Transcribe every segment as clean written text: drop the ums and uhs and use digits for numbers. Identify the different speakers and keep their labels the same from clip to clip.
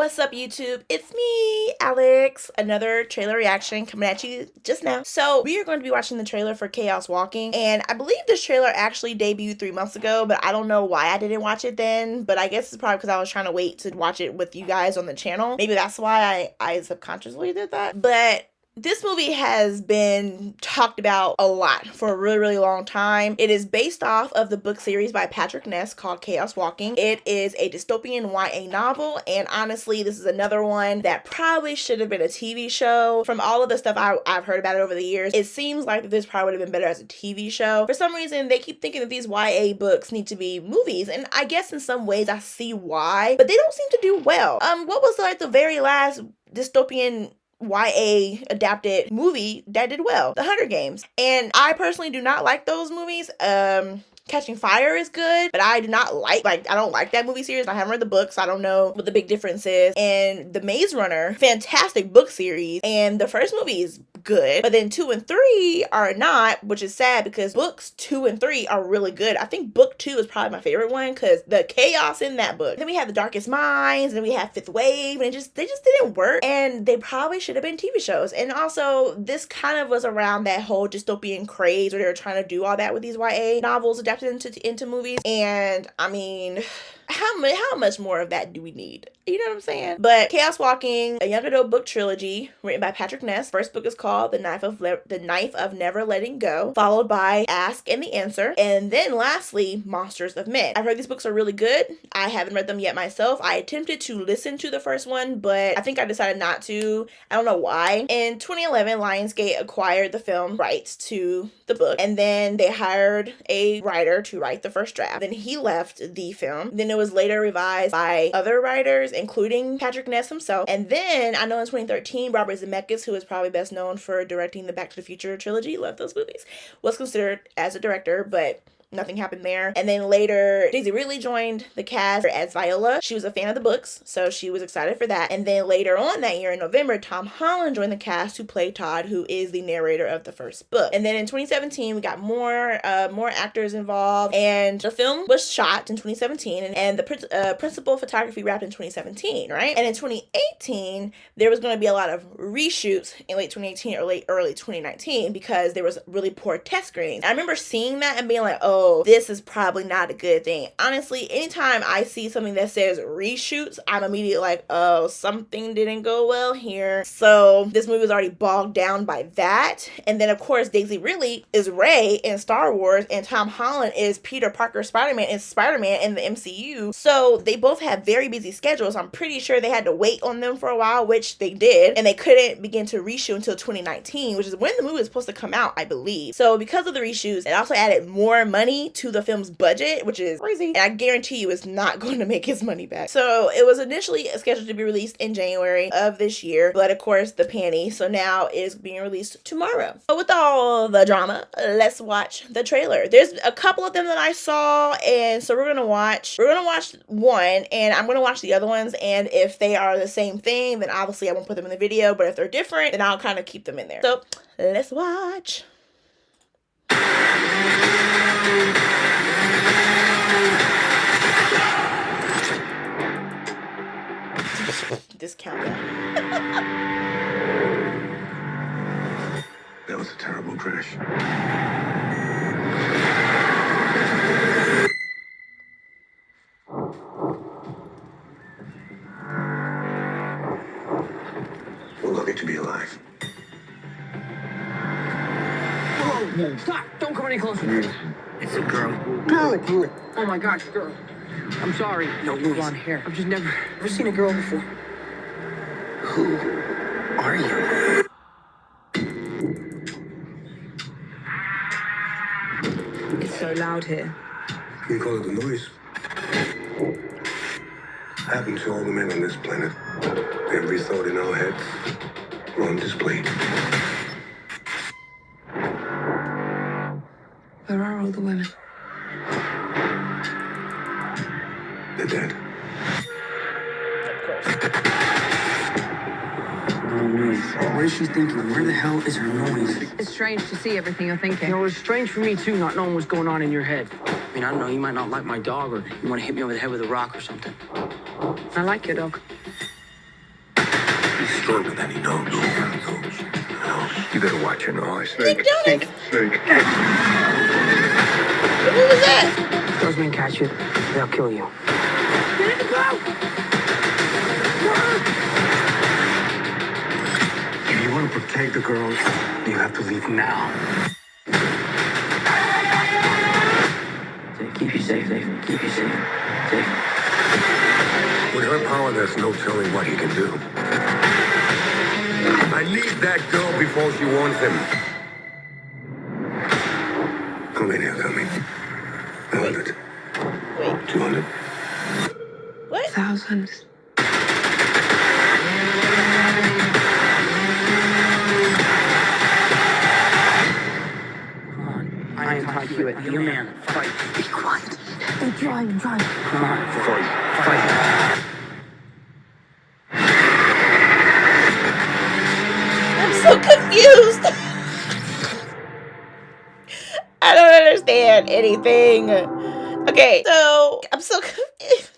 Speaker 1: What's up, YouTube? It's me, Alex. Another trailer reaction coming at you just now. So we are going to be watching the trailer for Chaos Walking, and I believe this trailer actually debuted 3 months ago, but I don't know why I didn't watch it then, but I guess it's probably because I was trying to wait to watch it with you guys on the channel. Maybe that's why I subconsciously did that. But this movie has been talked about a lot for a really long time. It is based off of the book series by Patrick Ness called Chaos Walking. It is a dystopian YA novel, and honestly, this is another one that probably should have been a TV show. From all of the stuff I've heard about it over the years, it seems like this probably would have been better as a TV show. For some reason, they keep thinking that these YA books need to be movies, and I guess in some ways I see why, but they don't seem to do well. What was like the very last dystopian YA adapted movie that did well? The Hunger Games. And I personally do not like those movies. Catching Fire is good, but I do not I don't like that movie series. I haven't read the books, so I don't know what the big difference is. And The Maze Runner, fantastic book series, and the first movie is good, but then 2 and 3 are not, which is sad because books 2 and 3 are really good. I think book 2 is probably my favorite one because the chaos in that book. Then we have The Darkest Minds, and we have Fifth Wave, and they just didn't work, and they probably should have been TV shows. And also, this kind of was around that whole dystopian craze where they were trying to do all that with these YA novels adapted into movies, and I mean, how much more of that do we need? You know what I'm saying? But Chaos Walking, a young adult book trilogy written by Patrick Ness. First book is called The Knife of Never Letting Go, followed by Ask and the Answer, and then lastly, Monsters of Men. I've heard these books are really good. I haven't read them yet myself. I attempted to listen to the first one, but I think I decided not to. I don't know why. In 2011, Lionsgate acquired the film rights to the book, and then they hired a writer to write the first draft. Then he left the film. Then it was later revised by other writers, including Patrick Ness himself. And then I know in 2013, Robert Zemeckis, who is probably best known for directing the Back to the Future trilogy, love those movies, was considered as a director, but nothing happened there. And then later, Daisy Ridley joined the cast as Viola. She was a fan of the books, so she was excited for that. And then later on that year in November, Tom Holland joined the cast to play Todd, who is the narrator of the first book. And then in 2017, we got more actors involved, and the film was shot in 2017, and the principal photography wrapped in 2017, right? And in 2018, there was going to be a lot of reshoots in late 2018 or early 2019 because there was really poor test screenings. I remember seeing that and being like, oh, this is probably not a good thing. Honestly, anytime I see something that says reshoots, I'm immediately like, oh, something didn't go well here. So this movie was already bogged down by that. And then, of course, Daisy Ridley is Rey in Star Wars, and Tom Holland is Peter Parker Spider-Man in the MCU. So they both have very busy schedules. I'm pretty sure they had to wait on them for a while, which they did, and they couldn't begin to reshoot until 2019, which is when the movie was supposed to come out, I believe. So because of the reshoots, it also added more money to the film's budget, which is crazy, and I guarantee you it's not going to make his money back. So it was initially scheduled to be released in January of this year, but of course the panty, so now it is being released tomorrow. But with all the drama, let's watch the trailer. There's a couple of them that I saw, and so we're gonna watch one, and I'm gonna watch the other ones, and if they are the same thing, then obviously I won't put them in the video, but if they're different, then I'll kind of keep them in there. So let's watch. This countdown.
Speaker 2: That was a terrible crash. We're lucky to be alive.
Speaker 3: Whoa, stop! Don't come any closer.
Speaker 2: It's a girl.
Speaker 3: Girl. Oh my gosh, girl. I'm sorry.
Speaker 2: No, Louis.
Speaker 3: Blonde hair. I've just never seen a girl before.
Speaker 2: Who are you?
Speaker 3: It's so loud here.
Speaker 2: We call it the noise. Happened to all the men on this planet. Every thought in our heads were on display.
Speaker 3: Where are all the women?
Speaker 2: They're dead.
Speaker 4: No noise. What is she thinking? Where the hell is her noise?
Speaker 5: It's strange to see everything you're thinking.
Speaker 3: You know, it's strange for me, too, not knowing what's going on in your head.
Speaker 4: I mean, I don't know, you might not like my dog, or you want to hit me over the head with a rock or something.
Speaker 5: I like your dog.
Speaker 2: stronger than he knows. You better watch your noise.
Speaker 1: Nick Jonas.
Speaker 2: Snake.
Speaker 1: Who was that?
Speaker 4: Those men catch you, they'll kill you.
Speaker 2: If you want to protect the girl, you have to leave now.
Speaker 4: Keep you safe, keep you safe.
Speaker 2: With her power, there's no telling what he can do. I need that girl before she warns him. How many are coming? 100.
Speaker 1: Wait,
Speaker 2: 200.
Speaker 1: what?
Speaker 5: Thousands.
Speaker 4: Come on, I am Todd Hewitt, your man. Fight.
Speaker 5: Be quiet. I'm trying.
Speaker 4: Come on,
Speaker 2: Fight.
Speaker 1: I'm so confused. I don't understand anything. Okay, so I'm so confused.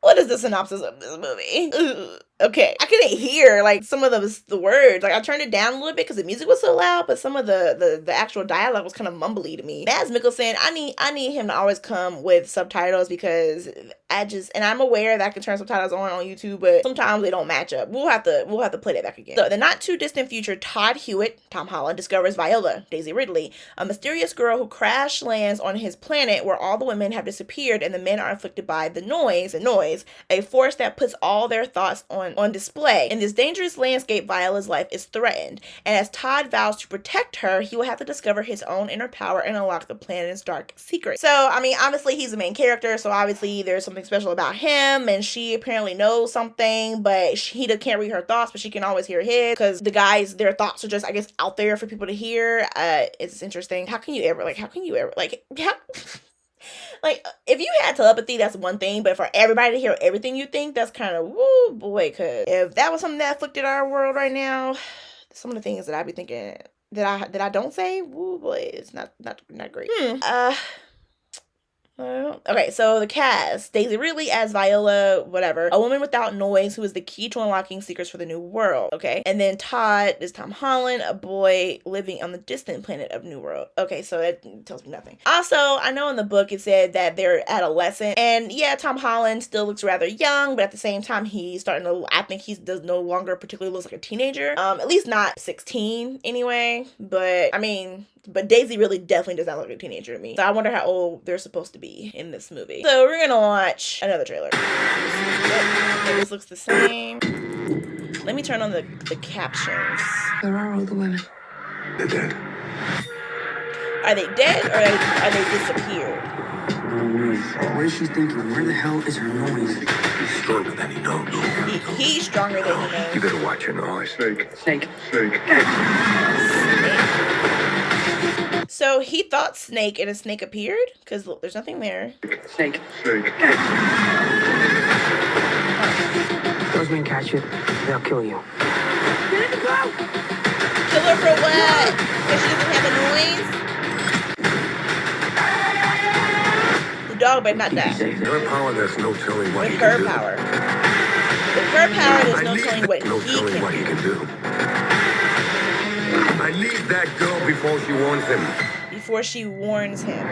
Speaker 1: What is the synopsis of this movie? Ugh. Okay, I couldn't hear like some of the words. Like I turned it down a little bit because the music was so loud, but some of the actual dialogue was kind of mumbly to me. Mads Mikkelsen, I need him to always come with subtitles because and I'm aware that I can turn subtitles on YouTube, but sometimes they don't match up. We'll have to play that back again. So the not too distant future, Todd Hewitt, Tom Holland, discovers Viola, Daisy Ridley, a mysterious girl who crash lands on his planet where all the women have disappeared and the men are afflicted by the noise, a force that puts all their thoughts on display. In this dangerous landscape, Viola's life is threatened, and as Todd vows to protect her, he will have to discover his own inner power and unlock the planet's dark secrets. So, I mean, obviously he's the main character, so obviously there's something special about him, and she apparently knows something, but he can't read her thoughts, but she can always hear his, because the guys, their thoughts are just, I guess, out there for people to hear. It's interesting. How can you ever, like, if you had telepathy, that's one thing, but for everybody to hear everything you think, that's kind of, woo, boy, because if that was something that afflicted our world right now, some of the things that I be thinking that I don't say, woo, boy, it's not great. Okay, so the cast. Daisy Ridley as Viola, whatever. A woman without noise who is the key to unlocking secrets for the new world. Okay. And then Todd is Tom Holland, a boy living on the distant planet of New World. Okay, so that tells me nothing. Also, I know in the book it said that they're adolescent. And yeah, Tom Holland still looks rather young, but at the same time, he's starting to, I think he does no longer particularly looks like a teenager. At least not 16 anyway. But, I mean, but Daisy really definitely does not look like a teenager to me. So I wonder how old they're supposed to be in this movie. So we're gonna watch another trailer. Okay, this looks the same. Let me turn on the captions.
Speaker 5: Where are all the women?
Speaker 2: They're dead.
Speaker 1: Are they dead or are they disappeared?
Speaker 4: No noise. What is she thinking? Where the hell is her noise?
Speaker 2: He's stronger than he knows.
Speaker 1: He's stronger than he knows.
Speaker 2: You better watch your noise.
Speaker 4: Snake.
Speaker 1: So he thought snake and a snake appeared? Because look, there's nothing there.
Speaker 4: Snake. Those men catch you, they'll kill you.
Speaker 1: Kill her for what? Because she doesn't have a noise? The dog better not die.
Speaker 2: With her power, there's no telling what he
Speaker 1: With
Speaker 2: can
Speaker 1: her
Speaker 2: do.
Speaker 1: power. With her power, there's no telling what he can do.
Speaker 2: I need that girl before she warns him.
Speaker 1: Before she warns him.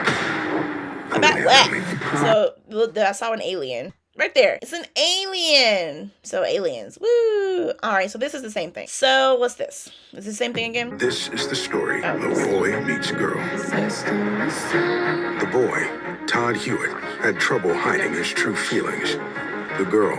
Speaker 1: About what? So, look, I saw an alien. Right there. It's an alien. So, aliens. Woo! Alright, so this is the same thing. So, what's this? Is this the same thing again?
Speaker 2: This is the story of boy meets girl. The boy, Todd Hewitt, had trouble hiding his true feelings. The girl,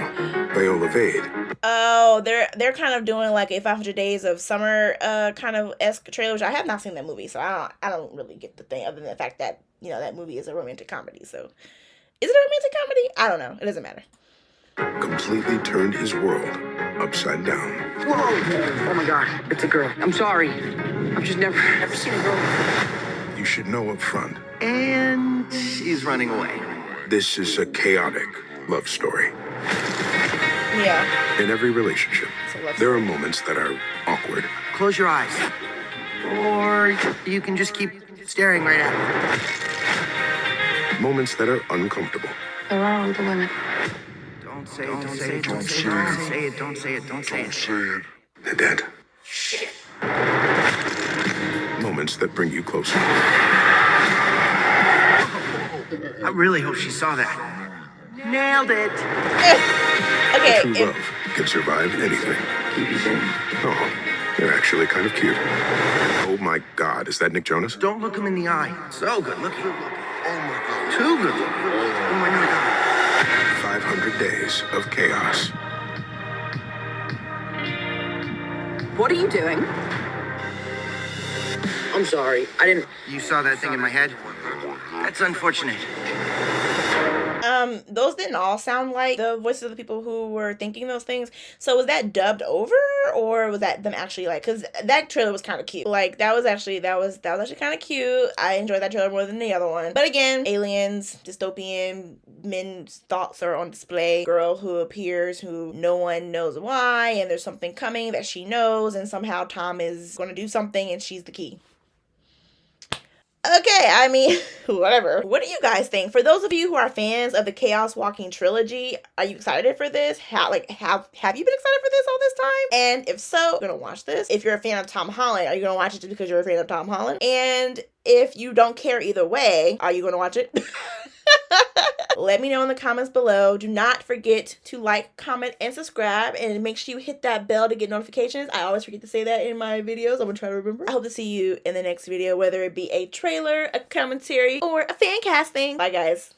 Speaker 2: Viola Vade.
Speaker 1: Oh, they're kind of doing like a 500 Days of Summer kind of esque trailer, which I have not seen that movie, so I don't really get the thing other than the fact that, you know, that movie is a romantic comedy. So, is it a romantic comedy? I don't know. It doesn't matter.
Speaker 2: Completely turned his world upside down.
Speaker 4: Whoa! Oh my God, it's a girl. I'm sorry. I've just never seen a girl.
Speaker 2: You should know up front,
Speaker 6: And she's running away.
Speaker 2: this is a chaotic love story.
Speaker 1: Yeah.
Speaker 2: In every relationship, there are moments that are awkward.
Speaker 6: Close your eyes. Or you can just keep staring right at her.
Speaker 2: Moments that are uncomfortable.
Speaker 5: Where are all the women?
Speaker 6: Don't say it, don't say it, don't say it, don't say it, don't say it.
Speaker 2: They're dead. Moments that bring you closer.
Speaker 6: I really hope she saw that. Nailed it.
Speaker 1: Okay.
Speaker 2: True love can survive anything. Oh, they're actually kind of cute. Oh my God, is that Nick Jonas?
Speaker 6: Don't look him in the eye. So good looking. Oh my God. Too good looking. Oh my God.
Speaker 2: 500 days of chaos.
Speaker 3: What are you doing?
Speaker 4: I'm sorry. I didn't.
Speaker 6: You saw that thing in my head? That's unfortunate.
Speaker 1: Those didn't all sound like the voices of the people who were thinking those things. So was that dubbed over, or was that them actually like? Because that trailer was kind of cute. Like that was actually kind of cute. I enjoyed that trailer more than the other one. But again, aliens, dystopian, men's thoughts are on display. Girl who appears, who no one knows why, and there's something coming that she knows, and somehow Tom is going to do something, and she's the key. Okay, I mean, whatever. What do you guys think? For those of you who are fans of the Chaos Walking trilogy, are you excited for this? Have you been excited for this all this time? And if so, you're gonna watch this. If you're a fan of Tom Holland, are you gonna watch it just because you're a fan of Tom Holland? And if you don't care either way, are you gonna watch it? Let me know in the comments below. Do not forget to like, comment, and subscribe, and make sure you hit that bell to get notifications. I always forget to say that in my videos. I'm gonna try to remember. I hope to see you in the next video, whether it be a trailer, a commentary, or a fan casting. Bye guys.